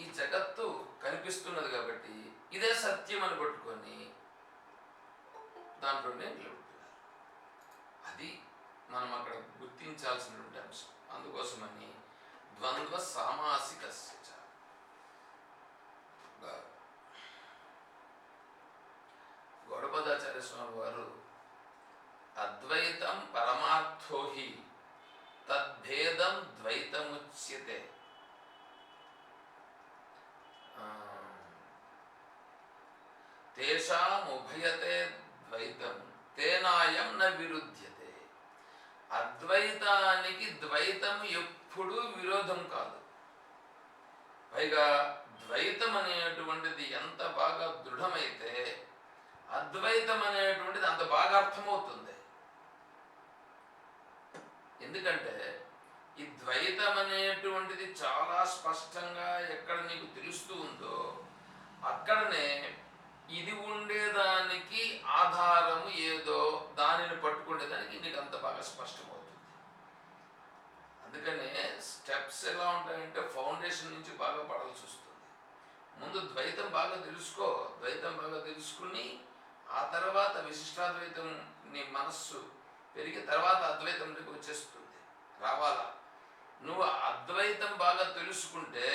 ఈ జగత్తు కనిపిస్తున్నది కాబట్టి ఇదే సత్యం అని పట్టుకొని దాంట్లోనే నిలబడుతున్నారు. అది మనం అక్కడ గుర్తించాల్సినటువంటి అంశం. అందుకోసమని ద్వంద్వ సామాసికస్య గౌడపదాచార్య స్వామి వారు అద్వైతం పరమార్థో హి తద్భేదం ద్వైతముచ్యతే తేషాముభయతే ద్వైతం తేనాయం న విరుధ్యతే. అద్వైతానికి ద్వైతం ఎప్పుడూ విరోధం కాదు. పైగా ద్వైతం అనేటువంటిది ఎంత బాగా దృఢమైతే అద్వైతం అనేటువంటిది అంత బాగా అర్థమవుతుంది. ఎందుకంటే ఈ ద్వైతం అనేటువంటిది చాలా స్పష్టంగా ఎక్కడ నీకు తెలుస్తూ ఉందో అక్కడనే ఇది ఉండేదానికి ఆధారము ఏదో దానిని పట్టుకునేదానికి నీకు అంత బాగా స్పష్టమవుతుంది. అందుకనే స్టెప్స్ ఎలా ఉంటాయంటే ఫౌండేషన్ నుంచి బాగా పడాల్సి వస్తుంది. ముందు ద్వైతం బాగా తెలుసుకో, ద్వైతం బాగా తెలుసుకుని ఆ తర్వాత విశిష్టాద్వైతం నీ మనస్సు పెరిగి తర్వాత అద్వైతంలోకి వచ్చేస్తుంది, రావాలా. నువ్వు అద్వైతం బాగా తెలుసుకుంటే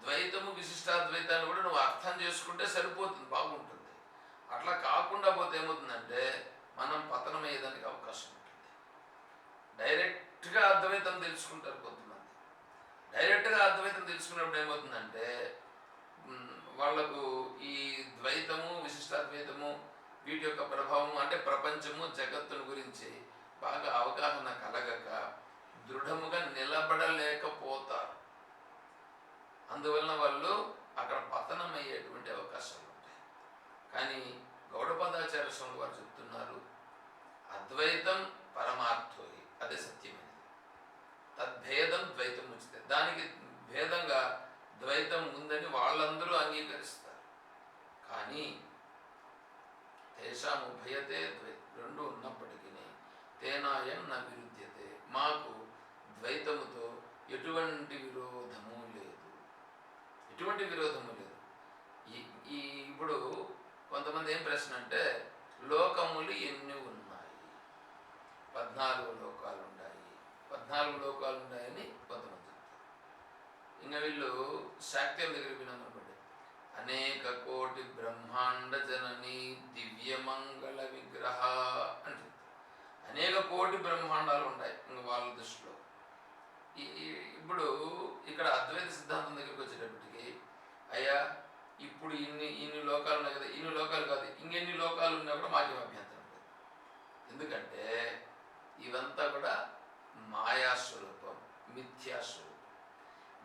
ద్వైతము విశిష్టాద్వైతాన్ని కూడా నువ్వు అర్థం చేసుకుంటే సరిపోతుంది, బాగుంటుంది. అట్లా కాకుండా పోతే ఏమవుతుందంటే మనం పతనమయ్యేదానికి అవకాశం ఉంటుంది. డైరెక్ట్గా అద్వైతం తెలుసుకుంటారు కొంతమంది. డైరెక్ట్గా అద్వైతం తెలుసుకున్నప్పుడు ఏమవుతుందంటే వాళ్లకు ఈ ద్వైతము విశిష్టాద్వైతము వీటి యొక్క ప్రభావము అంటే ప్రపంచము జగత్తును గురించి బాగా అవగాహన కలగక దృఢముగా నిలబడలేకపోతారు. అందువలన వాళ్ళు అక్కడ పతనమయ్యేటువంటి అవకాశాలు ఉంటాయి. కానీ గౌడపదాచార్య స్వామి వారు చెప్తున్నారు అద్వైతం పరమార్థోయి, అదే సత్యమైనది. తద్భేదం ద్వైతం ఉచితే, దానికి భేదంగా ద్వైతం ఉందని వాళ్ళందరూ అంగీకరిస్తారు. కానీ తేషాం ఉభయతే ద్వైతం, రెండు ఉన్నప్పటికీ తేనాయం న విరుధ్యతే, మాకు ద్వైతముతో ఎటువంటి విరోధము లేదు, ఎటువంటి విరోధము లేదు. ఇప్పుడు కొంతమంది ఏం ప్రశ్న అంటే లోకములు ఎన్ని ఉన్నాయి? 14 లోకాలు ఉన్నాయి, 14 లోకాలు ఉన్నాయని కొంతమంది చెప్తారు. ఇంకా వీళ్ళు శాక్త్యం దగ్గర వినమనుకోండి, అనేక కోటి బ్రహ్మాండ జనని దివ్యమంగళ విగ్రహ అని చెప్తారు. అనేక కోటి బ్రహ్మాండాలు ఉంటాయి ఇంకా వాళ్ళ దృష్టిలో. ఇప్పుడు ఇక్కడ అద్వైత సిద్ధాంతం దగ్గరికి వచ్చేటప్పటికి అయ్యా ఇప్పుడు ఇన్ని లోకాలు ఉన్నాయి కదా, ఇన్ని లోకాలు కాదు ఇంకెన్ని లోకాలు ఉన్నా కూడా మాకేం అభ్యంతరం లేదు. ఎందుకంటే ఇవంతా కూడా మాయాస్వరూపం, మిథ్యాస్వరూపం.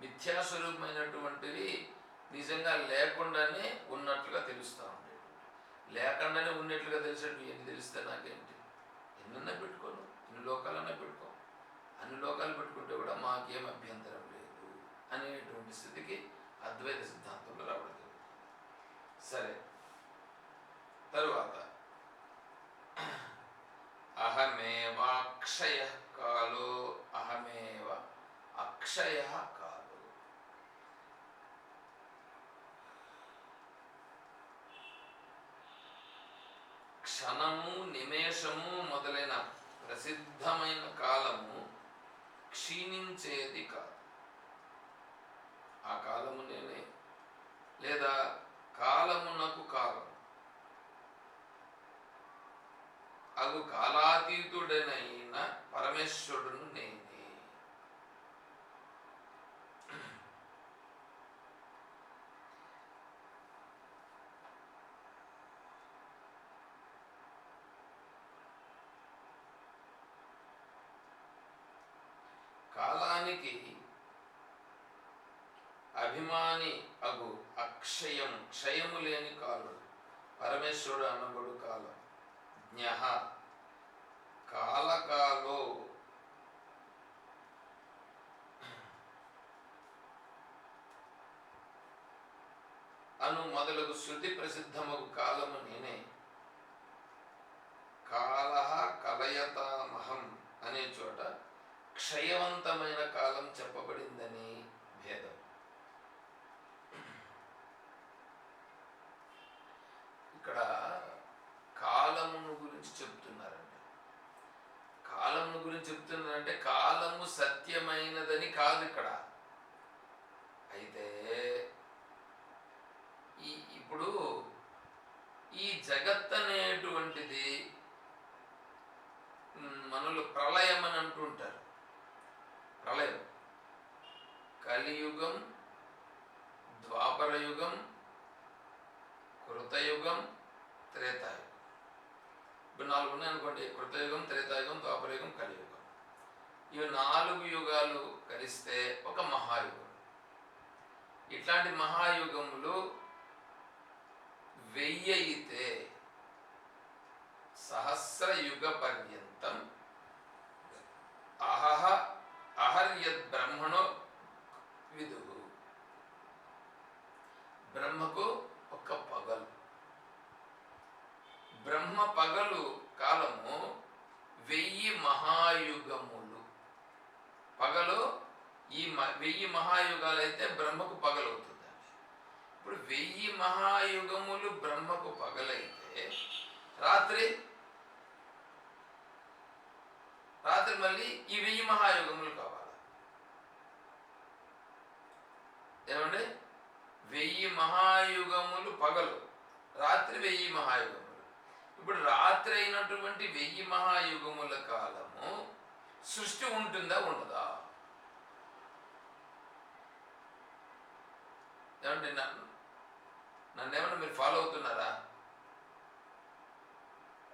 మిథ్యాస్వరూపమైనటువంటివి నిజంగా లేకుండానే ఉన్నట్లుగా తెలుస్తూ ఉండేవి. లేకుండానే ఉన్నట్లుగా తెలిసేటివి ఎన్ని తెలిస్తే నాకేంటి? ఎన్నన్నా పెట్టుకోను, ఎన్ని లోకాలన్నా పెట్టుకో, అన్ని లోకాలు పెట్టుకుంటే కూడా మాకేం అభ్యంతరం లేదు అనేటువంటి స్థితికి అద్వైత సిద్ధాంతంలో రావడం జరుగుతుంది. సరే, తరువాత అహమేవాక్షయ కాలో, అహమేవ అక్షయ కాలో. క్షణము నిమేషము మొదలైన ప్రసిద్ధమైన కాలము క్షీణించేది కాదు. ఆ కాలము నేనే, లేదా కాలమునకు కాలం అగు కాలాతీతుడనైన పరమేశ్వరుడును నేనే. కాలానికి అభిమాని అగు అక్షయం, క్షయము లేని కాలుడు పరమేశ్వరుడు అనబడు కాలం. జ్ఞః కాలకాలో అను మొదలగు శృతి ప్రసిద్ధమగు కాలము నేనే. కాలః కలయతామహం అనే చోట క్షయవంతమైన కాలం చెప్పబడిందని భేదం. గురించి చెప్తున్నానంటే కాలము సత్యమైనదని కాదు ఇక్కడ. అయితే ఇప్పుడు ఈ జగత్ అనేటువంటిది మనలో ప్రళయం అని అంటుంటారు. ప్రళయం, కలియుగం, ద్వాపరయుగం, కృతయుగం, త్రేతాయుగం. ఇప్పుడు 4 ఉన్నాయి అనుకోండి. కృతయుగం, త్రేతాయుగం, ద్వాపరయుగం, కలియుగం. ఇవి 4 యుగాలు కలిస్తే ఒక మహాయుగం. ఇట్లాంటి మహాయుగములు 1000 అయితే సహస్రయుగ పర్యంతం అహర్యద్ బ్రహ్మణో విదుః. బ్రహ్మకు ఒక పగలు, బ్రహ్మ పగలు కాలము 1000 మహాయుగములు. పగలు ఈ 1000 మహాయుగాలు అయితే బ్రహ్మకు పగలవుతుంది. ఇప్పుడు 1000 మహాయుగములు బ్రహ్మకు పగలైతే రాత్రి మళ్ళీ ఈ 1000 మహాయుగములు కావాలి. ఏమండి? 1000 మహాయుగములు పగలు, రాత్రి 1000 మహాయుగములు. ఇప్పుడు రాత్రి అయినటువంటి 1000 మహాయుగముల కాలము సృష్టి ఉంటుందా ఉండదా? ఏమండి? నన్నేమన్నా మీరు ఫాలో అవుతున్నారా?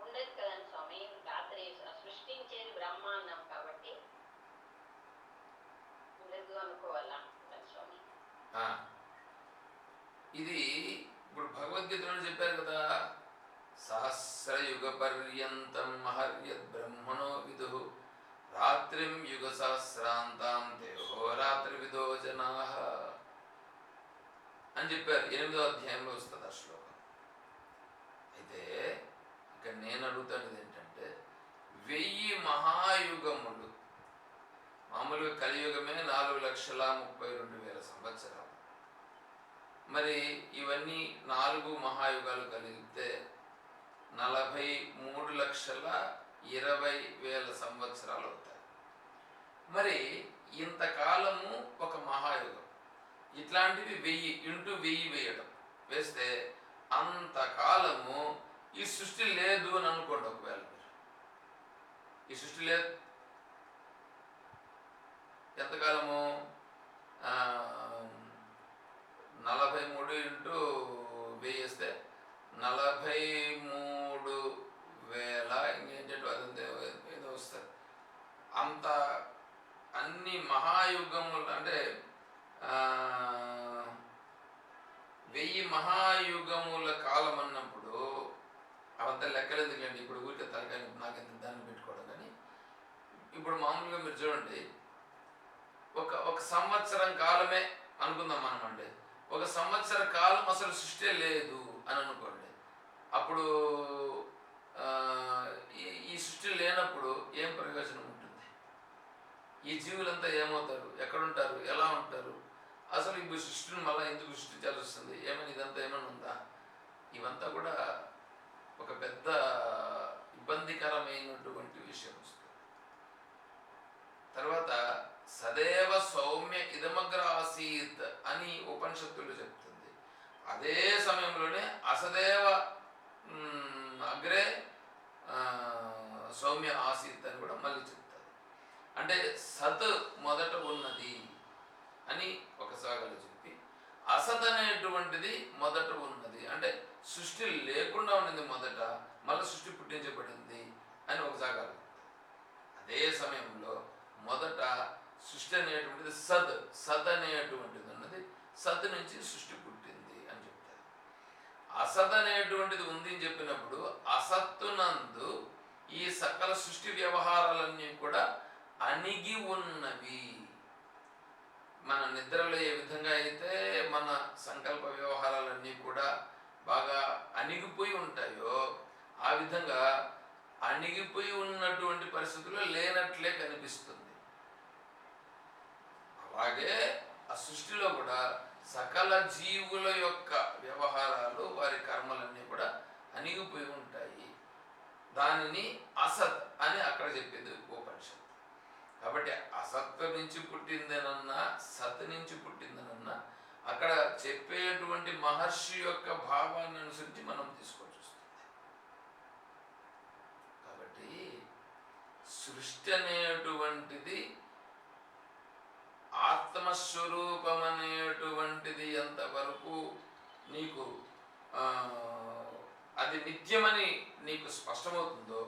ఉండదు కదండి స్వామి. రాత్రి సృష్టించేది బ్రహ్మ అన్నాం కాబట్టి ఉండదు అనుకోవాలా స్వామి. ఇది ఇప్పుడు భగవద్గీతలో చెప్పారు కదా, సహస్రయుగ పర్యంతం అహర్యద్ బ్రహ్మణో విదుః రాత్రిం యుగ సహస్రాంతాం తేహోరాత్రి విదో జనాః అని చెప్పారు. 8వ అధ్యాయంలో వస్తుంది ఆ శ్లోకం. అయితే ఇక్కడ నేను అడుగుతాను ఏంటంటే 1000 మహాయుగములు, మామూలుగా కలియుగమే 4,32,000 సంవత్సరాలు. మరి ఇవన్నీ 4 మహాయుగాలు కలిగితే 43,20,000 సంవత్సరాలు అవుతాయి. మరి ఇంతకాలము ఒక మహాయుగం. ఇట్లాంటివి 1000 ఇంటూ 1000 వేస్తే అంతకాలము ఈ సృష్టి లేదు అని అనుకోండి. ఒకవేళ మీరు ఈ సృష్టి లేదు, ఎంతకాలము? 43 ఇంటూ 1000 వేస్తే 43,000 ఇంకేంటంటే అదంతా ఏదో వస్తుంది. అంత అన్ని మహాయుగములు అంటే 1000 మహాయుగముల కాలం అన్నప్పుడు అవంతా లెక్కలు ఎందుకండి? ఇప్పుడు ఊరికే తలకాయ నాకెంత దాన్ని పెట్టుకోవడం. కానీ ఇప్పుడు మామూలుగా మీరు చూడండి, ఒక సంవత్సరం కాలమే అనుకుందాం మనం. అంటే ఒక సంవత్సర కాలం అసలు సృష్టి లేదు అని అనుకోండి. అప్పుడు ఈ సృష్టి లేనప్పుడు ఏం ప్రయోజనం ఉంటుంది? ఈ జీవులంతా ఏమవుతారు? ఎక్కడుంటారు? ఎలా ఉంటారు? అసలు ఇప్పుడు సృష్టిని మళ్ళీ ఎందుకు సృష్టించాల్సి వస్తుంది? ఏమైనా ఇదంతా ఏమైనా ఉందా? ఇవంతా కూడా ఒక పెద్ద ఇబ్బందికరమైనటువంటి విషయం వస్తుంది. తర్వాత సదేవ సౌమ్య ఇదమగ్ర ఆసీత్ అని ఉపనిషత్తులు చెప్తుంది. అదే సమయంలోనే అసదేవ అగ్రే సౌమ్య ఆసీత్ అని కూడా మళ్ళీ చెప్తారు. అంటే సత్ మొదట ఉన్నది అని ఒక సాగలు చెప్పి, అసత్ అనేటువంటిది మొదట ఉన్నది అంటే సృష్టి లేకుండా ఉన్నది మొదట, మళ్ళీ సృష్టి పుట్టించబడింది అని ఒక సాగలు. అదే సమయంలో మొదట సృష్టి అనేటువంటిది సద్ అనేటువంటిది ఉన్నది, సత్ నుంచి సృష్టి పుట్టింది అని చెప్తారు. అసత్ అనేటువంటిది ఉంది అని చెప్పినప్పుడు అసత్తునందు ఈ సకల సృష్టి వ్యవహారాలన్నీ కూడా అణిగి ఉన్నవి. మన నిద్రలో ఏ విధంగా అయితే మన సంకల్ప వ్యవహారాలన్నీ కూడా బాగా అణిగిపోయి ఉంటాయో, ఆ విధంగా అణిగిపోయి ఉన్నటువంటి పరిస్థితుల్లో లేనట్లే కనిపిస్తుంది. అలాగే ఆ సృష్టిలో కూడా సకల జీవుల యొక్క వ్యవహారాలు, వారి కర్మలన్నీ కూడా అణిగిపోయి ఉంటాయి. దానిని అసత్ అని అక్కడ చెప్పేది ఉపనిషత్తు. కాబట్టి అసత్ నుంచి పుట్టిందనన్నా సత్ నుంచి పుట్టిందనన్నా అక్కడ చెప్పేటువంటి మహర్షి యొక్క భావాన్ని అనుసరించి మనం తీసుకోవచ్చు వస్తుంది. కాబట్టి సృష్టి అనేటువంటిది ఆత్మస్వరూపం అనేటువంటిది ఎంతవరకు నీకు అది నిత్యమని నీకు స్పష్టమవుతుందో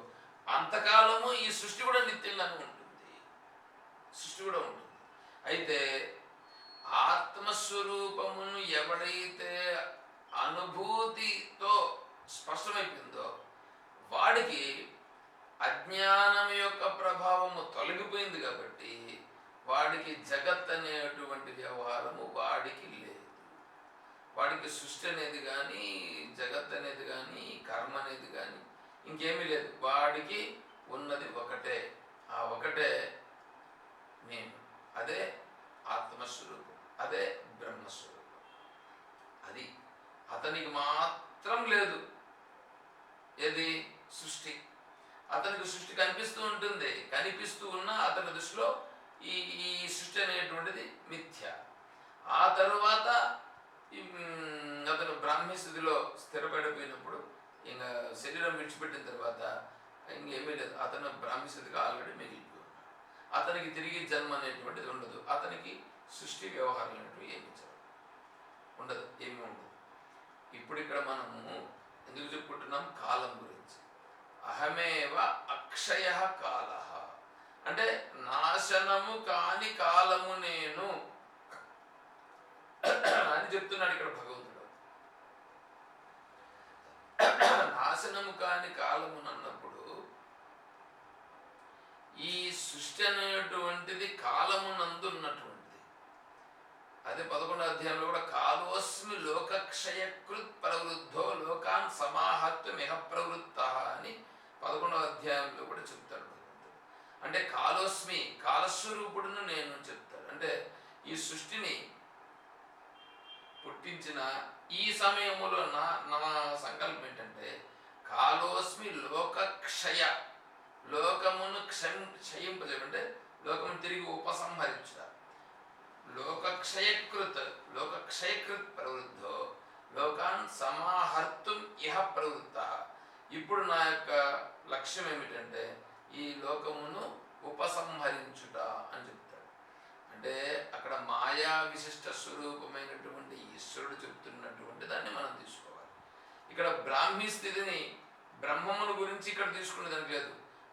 అంతకాలము ఈ సృష్టి కూడా నిత్యంగానే ఉంటుంది. సృష్టి కూడా ఉంటుంది. అయితే ఆత్మస్వరూపమును ఎవడైతే అనుభూతితో స్పష్టమైపోయిందో వాడికి అజ్ఞానం యొక్క ప్రభావము తొలగిపోయింది. కాబట్టి వాడికి జగత్ అనేటువంటి వ్యవహారము వాడికి లేదు. వాడికి సృష్టి అనేది కానీ జగత్ అనేది కానీ కర్మ అనేది కానీ ఇంకేమీ లేదు. వాడికి ఉన్నది ఒకటే. ఆ ఒకటే నేను, అదే ఆత్మస్వరూపం, అదే బ్రహ్మస్వరూపం. అది అతనికి మాత్రం లేదు. ఏది? సృష్టి. అతనికి సృష్టి కనిపిస్తూ ఉంటుంది. కనిపిస్తూ ఉన్నా అతని దృష్టిలో ఈ ఈ సృష్టి అనేటువంటిది మిథ్య. ఆ తరువాత అతను బ్రాహ్మీ స్థితిలో స్థిరపడిపోయినప్పుడు ఇంకా శరీరం విడిచిపెట్టిన తర్వాత ఇంకేమీ లేదు. అతను బ్రాహ్మీ స్థితిగా ఆల్రెడీ మిగిలిపోయి ఉన్నాడు. అతనికి తిరిగి జన్మ అనేటువంటిది ఉండదు. అతనికి సృష్టి వ్యవహారం అనేటువంటివి ఏమి ఉండదు, ఏమీ ఉండదు. ఇప్పుడు ఇక్కడ మనము ఎందుకు చెప్పుకుంటున్నాం? కాలం గురించి. అహమేవ అక్షయ కాల అంటే నాశనము కాని కాలము నేను అని చెప్తున్నాడు ఇక్కడ భగవంతుడు. నాశనము కాని కాలము అన్నప్పుడు ఈ సృష్టి అనేటువంటిది కాలమునందు ఉన్నటువంటిది. అదే 11వ అధ్యాయంలో కూడా కాలోస్మి లోకక్షయకృత్ ప్రవృద్ధో లోకాన్ సమాహత్వమిహ ప్రవృత్త అని 11వ అధ్యాయంలో కూడా చెప్తాడు భగవంతుడు. అంటే కాలోస్మి, కాలస్వరూపుడును నేను చెప్తాడు. అంటే ఈ సృష్టిని పుట్టించిన ఈ సమయంలో నా సంకల్పం ఏంటంటే కాలోస్మి లోకక్షయ, లోకమును క్షయింపజేయంటే లోకమును తిరిగి ఉపసంహరించుట. లోకక్షయకృత్ ప్రవృద్ధో లోకాన్ సమాహర్తుం ఇహ ప్రవృత్త. ఇప్పుడు నా యొక్క లక్ష్యం ఏమిటంటే ఈ లోకమును ఉపసంహరించుట అని చెప్తాడు. అంటే అక్కడ మాయా విశిష్ట స్వరూపమైనటువంటి ఈశ్వరుడు చెప్తున్నటువంటి దాన్ని మనం తీసుకోవాలి. ఇక్కడ బ్రాహ్మీ స్థితిని బ్రహ్మమును గురించి ఇక్కడ తీసుకునే దానికి లేదు.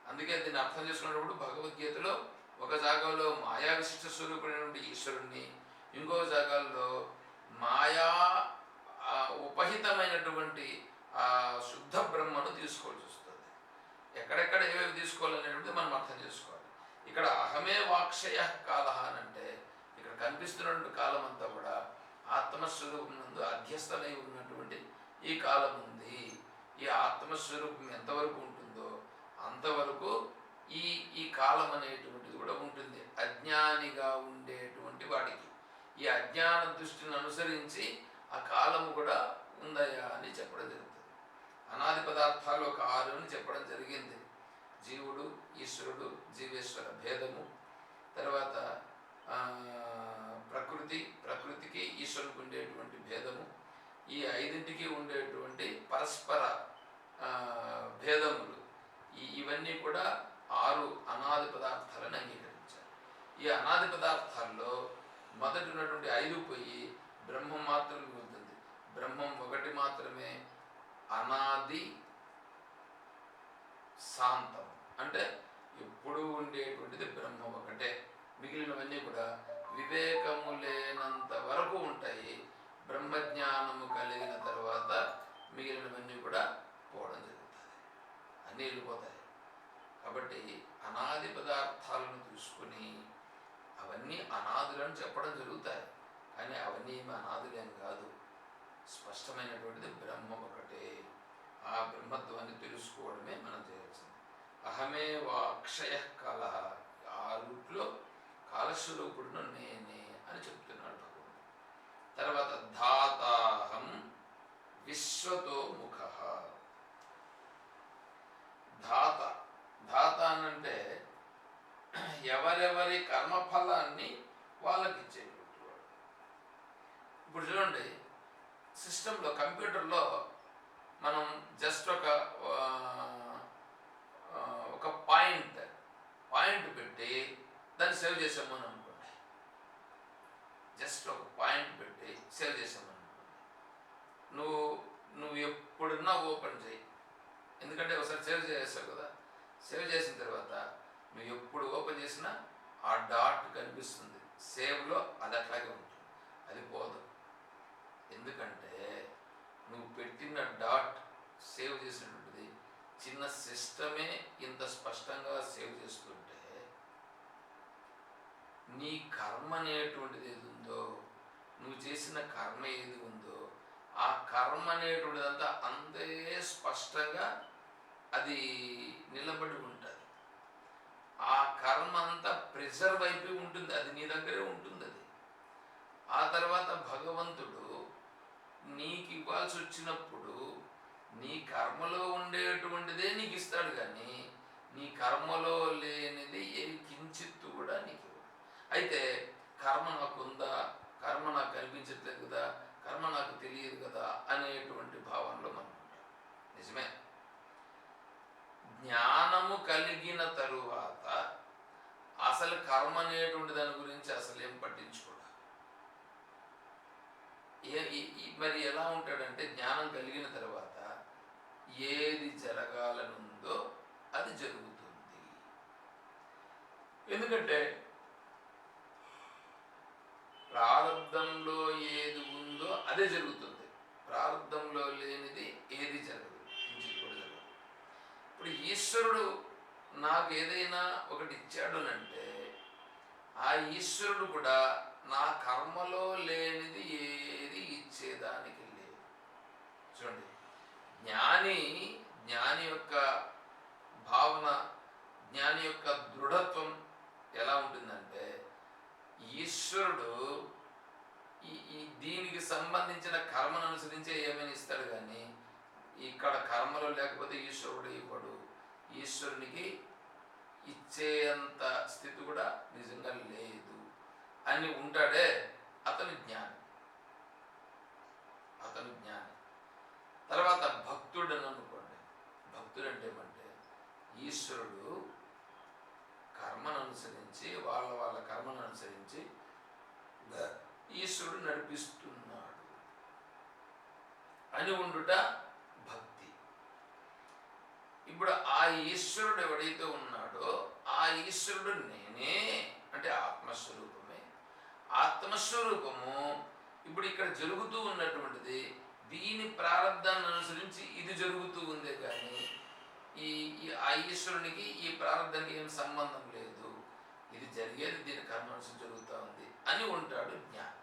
అందుకే దీన్ని అర్థం చేసుకున్నప్పుడు భగవద్గీతలో ఒక జాగాలో మాయా విశిష్ట స్వరూపమైనటువంటి ఈశ్వరుణ్ణి, ఇంకో జాగాల్లో మాయా ఉపహితమైనటువంటి ఆ శుద్ధ బ్రహ్మను తీసుకోవాల్సి వస్తుంది. ఎక్కడెక్కడ ఏవేవి తీసుకోవాలనేటువంటిది మనం అర్థం చేసుకోవాలి. ఇక్కడ అహమే వాక్షయ కాల అంటే ఇక్కడ కనిపిస్తున్నటువంటి కాలం అంతా కూడా ఆత్మస్వరూపం నందు అధ్యస్థమై ఉన్నటువంటి ఈ కాలం ఉంది. ఈ ఆత్మస్వరూపం ఎంతవరకు ఉంటుందో అంతవరకు ఈ కాలం అనేటువంటిది కూడా ఉంటుంది. అజ్ఞానిగా ఉండేటువంటి వాడికి ఈ అజ్ఞాన దృష్టిని అనుసరించి ఆ కాలము కూడా ఉందయా అని చెప్పడం జరుగుతుంది. అనాది పదార్థాలు ఒక 6 అని చెప్పడం జరిగింది. జీవుడు, ఈశ్వరుడు, జీవేశ్వర భేదము, తర్వాత ప్రకృతికి ఈశ్వరునికి ఉండేటువంటి భేదము, ఈ 5ంటికి ఉండేటువంటి పరస్పర భేదములు, ఇవన్నీ కూడా 6 అనాది పదార్థాలను అంగీకరించారు. ఈ అనాది పదార్థాల్లో మొదటి ఉన్నటువంటి 5 పోయి బ్రహ్మం మాత్రం ఉంటుంది. బ్రహ్మం ఒకటి మాత్రమే అనాది శాంతం. అంటే ఎప్పుడు ఉండేటువంటిది బ్రహ్మం ఒకటే. మిగిలినవన్నీ కూడా వివేకము లేనంత వరకు ఉంటాయి. బ్రహ్మజ్ఞానము కలిగిన తర్వాత మిగిలినవన్నీ కూడా పోవడం జరుగుతుంది, అన్నీ వెళ్ళిపోతాయి. కాబట్టి అనాది పదార్థాలను తీసుకుని అవన్నీ అనాదులని చెప్పడం జరుగుతాయి. కానీ అవన్నీ ఏమి అనాదులేని కాదు. స్పష్టమైనటువంటిది బ్రహ్మం ఒకటే. ఆ బ్రహ్మత్వాన్ని తెలుసుకోవడమే మనం చేయాల్సింది. అహమే వాక్షయ కాల, ఆ రూట్లో కాలస్వరూపుడును నేనే అని చెప్తున్నాడు భగవంతుడు. తర్వాత ధాతాహం విశ్వతో ముఖ. ధాత, ధాత అనంటే ఎవరెవరు ఎవరెవరి కర్మఫలాన్ని వాళ్ళకి ఇచ్చేటువంటి వాడు. ఇప్పుడు చూడండి, సిస్టంలో కంప్యూటర్లో మనం జస్ట్ ఒక పాయింట్ పెట్టి దాన్ని సేవ్ చేసామని అనుకోండి. జస్ట్ ఒక పాయింట్ పెట్టి సేవ్ చేసామని అనుకోండి. నువ్వు ఎప్పుడున్నా ఓపెన్ చేయి, ఎందుకంటే ఒకసారి సేవ్ చేసావు కదా. సేవ్ చేసిన తర్వాత నువ్వు ఎప్పుడు ఓపెన్ చేసినా ఆ డాట్ కనిపిస్తుంది. సేవ్లో అది అట్లాగే ఉంటుంది, అది పోదు. ఎందుకంటే నువ్వు పెట్టిన డాట్ సేవ్ చేసినటువంటిది చిన్న సిస్టమే ఇంత స్పష్టంగా సేవ్ చేస్తుంటే, నీ కర్మ అనేటువంటిది ఏది ఉందో, నువ్వు చేసిన కర్మ ఏది ఉందో, ఆ కర్మ అనేటువంటిదంతా అంతే స్పష్టంగా అది నిలబడి ఉంటుంది. ఆ కర్మ అంతా ప్రిజర్వ్ అయిపోయి ఉంటుంది, అది నీ దగ్గరే ఉంటుంది. అది ఆ తర్వాత భగవంతుడు నీకు ఇవ్వాల్సి వచ్చినప్పుడు నీ కర్మలో ఉండేటువంటిదే నీకు ఇస్తాడు, కానీ నీ కర్మలో లేనిది ఏ కించిత్తు కూడా నీకు ఇవ్వడు. అయితే కర్మ నాకుందా, కర్మ నాకు కనిపించట్లేదు కదా, కర్మ నాకు తెలియదు కదా అనేటువంటి భావనలో మనం ఉంటాం. నిజమే, జ్ఞానము కలిగిన తరువాత అసలు కర్మ అనేటువంటి దాని గురించి అసలు ఏం పట్టించుకోడు. మరి ఎలా ఉంటాడంటే, జ్ఞానం కలిగిన తర్వాత ఏది జరగాలనుందో అది జరుగుతుంది. ఎందుకంటే ప్రారంధంలో ఏది ఉందో అదే జరుగుతుంది. ప్రారంధంలో లేనిది ఏది జరగదు, కూడా జరగదు. ఇప్పుడు ఈశ్వరుడు నాకు ఏదైనా ఒకటి ఇచ్చాడు అంటే, ఆ ఈశ్వరుడు కూడా నా కర్మలో లేనిది ఏది ఇచ్చేదానికి లేదు. చూడండి, జ్ఞాని యొక్క భావన, జ్ఞాని యొక్క దృఢత్వం ఎలా ఉంటుందంటే, ఈశ్వరుడు దీనికి సంబంధించిన కర్మను అనుసరించే ఏమైనా ఇస్తాడు, కానీ ఇక్కడ కర్మలో లేకపోతే ఈశ్వరుడు ఇవ్వడు. ఈశ్వరునికి ఇచ్చేంత స్థితి కూడా నిజంగా లేదు అని ఉంటాడే, అతను జ్ఞాని. తర్వాత భక్తుడు అని అనుకోండి. భక్తుడు అంటే ఏమంటే, ఈశ్వరుడు కర్మను అనుసరించి వాళ్ళ కర్మను అనుసరించి ఈశ్వరుడు నడిపిస్తున్నాడు అని ఉండుట భక్తి. ఇప్పుడు ఆ ఈశ్వరుడు ఎవడైతే ఉన్నాడో ఆ ఈశ్వరుడు నేనే అంటే ఆత్మస్వరూపమే. ఆత్మస్వరూపము ఇప్పుడు ఇక్కడ జరుగుతూ ఉన్నటువంటిది దీని ప్రారంధాన్ని అనుసరించి ఇది జరుగుతూ ఉందే, కానీ ఆ ఈశ్వరునికి ఈ ప్రారంధానికి ఏం సంబంధం లేదు. ఇది జరిగేది దీని కర్మ అనుసరించి జరుగుతూ ఉంది అని ఉంటాడు జ్ఞాని.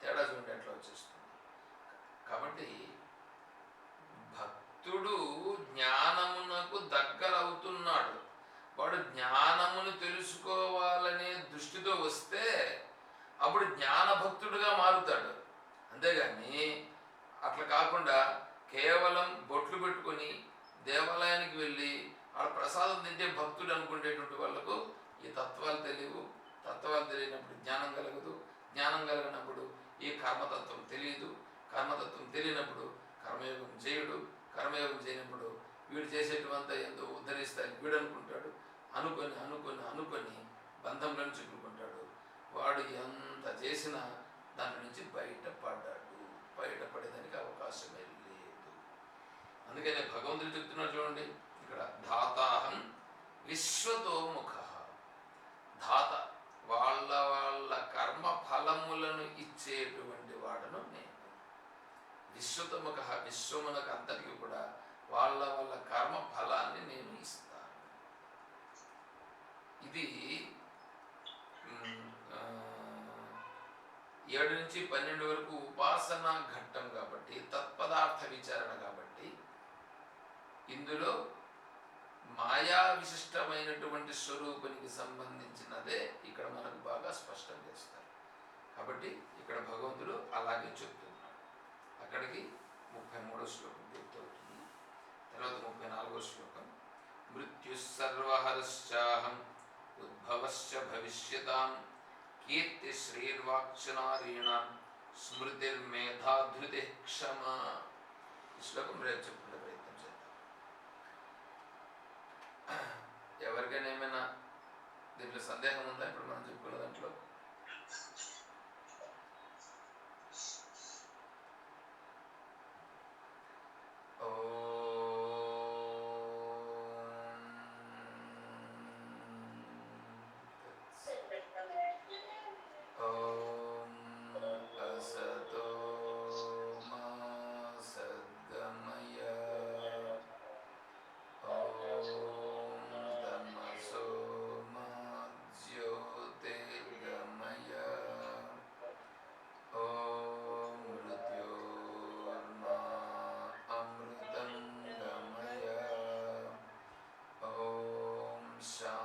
తేడా చూడండి ఎట్లా వచ్చేస్తుంది. కాబట్టి భక్తుడు జ్ఞానమునకు దగ్గర అవుతున్నాడు. వాడు జ్ఞానమును తెలుసుకోవాలనే దృష్టితో వస్తే అప్పుడు జ్ఞానభక్తుడుగా మారుతాడు. అంతేగాని అట్లా కాకుండా కేవలం బొట్లు పెట్టుకొని దేవాలయానికి వెళ్ళి ఆ ప్రసాదం తింటే భక్తుడు అనుకునేటువంటి వాళ్ళకు ఈ తత్వాలు తెలియవు. తత్వాలు తెలియనప్పుడు జ్ఞానం కలగదు. జ్ఞానం కలిగినప్పుడు ఈ కర్మతత్వం తెలియదు. కర్మతత్వం తెలియనప్పుడు కర్మయోగం చేయడు. కర్మయోగం చేయనప్పుడు వీడు చేసేటువంతా ఎంతో ఉద్ధరిస్తాయని వీడు అనుకుంటాడు. అనుకొని అనుకొని అనుకొని బంధంలో చిక్కుకుంటాడు. వాడు ఎంత చేసినా దాని నుంచి బయటపడ్డాడు. బయటపడేదానికి అవకాశమే లేదు. అందుకనే భగవంతుడు చెప్తున్నాడు చూడండి, ఇక్కడ ధాతాహం విశ్వతోముఖ. ధాత వాళ్ళ కర్మ ఫలములను ఇచ్చేటువంటి వాడను నేను. విశ్వతోముఖ, విశ్వమునకు అంతటికి కూడా వాళ్ళ కర్మ ఫలాన్ని నేను ఇస్తాను. ఇది 7 నుంచి 12 వరకు ఉపాసన ఘట్టం కాబట్టి, తత్పదార్థ విచారణ కాబట్టి, ఇందులో మాయా విశిష్టమైనటువంటి స్వరూపానికి సంబంధించినదే ఇక్కడ మనకు బాగా స్పష్టం చేస్తారు. కాబట్టి ఇక్కడ భగవంతుడు అలాగే చెప్తున్నాడు. అక్కడికి 33వ శ్లోకం పూర్తవుతుంది. తర్వాత 34వ శ్లోకం, మృత్యు సర్వహరశ్చాహం ఉద్భవ బలశ్చ భవిష్యతాం కీర్తిశ్రీర్వాక్చనారీణాం స్మృతిర్మేధాధృతి క్షమ. ఈ శ్లోకం రేపు చెప్పుకునే ప్రయత్నం చేద్దాం. ఎవరికైనా ఏమైనా దీంట్లో సందేహం ఉందా? ఇప్పుడు మనం చెప్పుకున్న దాంట్లో శాంతి